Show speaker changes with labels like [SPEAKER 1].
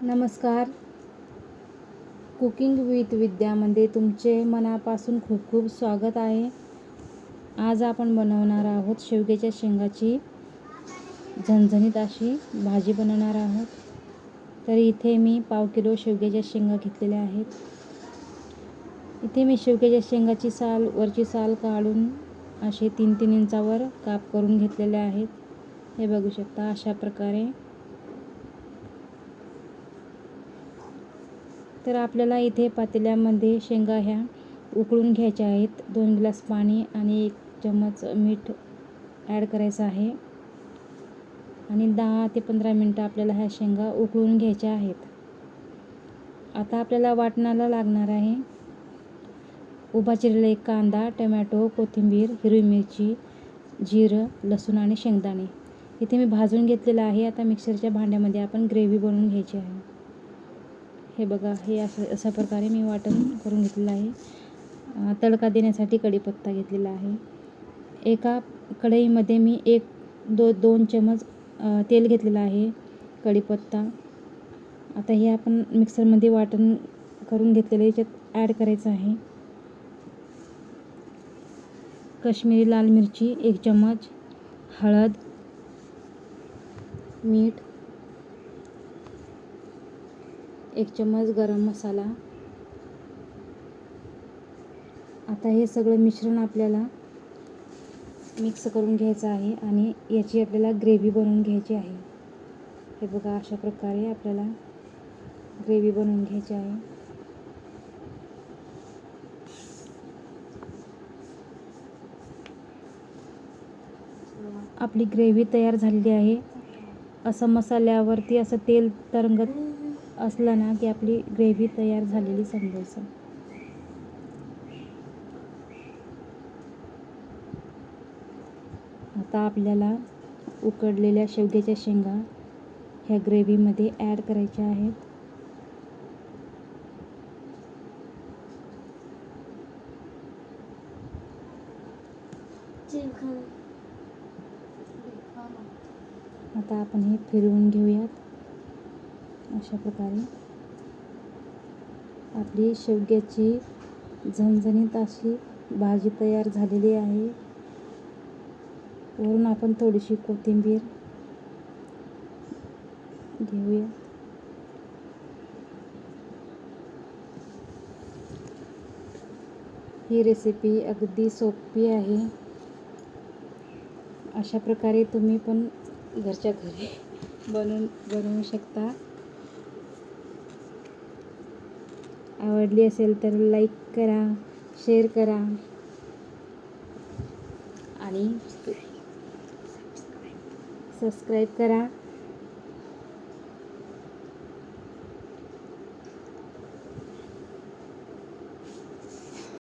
[SPEAKER 1] नमस्कार. Cooking with विद्यामध्ये तुमचे मनापासून खूप खूप स्वागत आहे. आज आपण बनवणार आहोत शेवग्याच्या शेंगाची झणझणीत अशी भाजी बनवणार आहोत. तर इथे मी पाव किलो शेवग्याच्या शेंगा घेतलेल्या आहेत. इथे मी शेवग्याच्या शेंगाची वरची साल काढून असे 3-3 इंचावर काप करून घेतलेले आहेत. हे बघू शकता अशा प्रकारे. तर आपल्याला इथे पातेल्यामध्ये शेंगा ह्या उकळून घ्यायच्या आहेत. 2 ग्लास पाणी आणि 1 चम्मच मीठ ॲड करायचं आहे आणि 10 ते 15 मिनटं आपल्याला ह्या शेंगा उकळून घ्यायच्या आहेत. आता आपल्याला वाटणाला लागणार आहे उभा चिरलेला 1 कांदा, टोमॅटो, कोथिंबीर, हिरवी मिरची, जिरं, लसूण आणि शेंगदाणे. इथे मी भाजून घेतलेलं आहे. आता मिक्सरच्या भांड्यामध्ये आपण ग्रेव्ही बनवून घ्यायची आहे. हे बघा, हे अशा प्रकारे मी वाटण करून घेतलेलं आहे. तडका देण्यासाठी कढीपत्ता घेतलेला आहे. एका कढईमध्ये मी 2 चमच तेल घेतलेलं आहे, कढीपत्ता. आता हे आपण मिक्सरमध्ये वाटण करून घेतलेलं याच्यात ॲड करायचं आहे. काश्मीरी लाल मिरची 1 चमच, हळद, मीठ, 1 चमच गरम मसाला. आता हे सगळं मिश्रण आपल्याला मिक्स करून घ्यायचं आहे आणि याची आपल्याला ग्रेव्ही बनवून घ्यायची आहे. हे बघा, अशा प्रकारे आपल्याला ग्रेव्ही बनवून घ्यायची आहे. आपली ग्रेव्ही तयार झालेली आहे. असं मसाल्यावरती असं तेल तरंगत असलं ना की आपली ग्रेव्ही तयार झालेली समजायचं. आता आपल्याला उकडलेल्या शेवग्याच्या शेंगा ह्या ग्रेव्हीमध्ये ॲड करायच्या आहेत. आता आपण हे फिरवून घेऊयात. अशा प्रकारे आपली शेवग्याची झणझणीत अशी भाजी तयार झालेली आहे. वरून आपण थोडीशी कोथिंबीर घेऊया. ही रेसिपी अगदी सोपी आहे. अशा प्रकारे तुम्ही पण घरच्या घरी बनवू शकता. आवडली असेल तर लाईक करा, शेअर करा आणि सबस्क्राईब करा.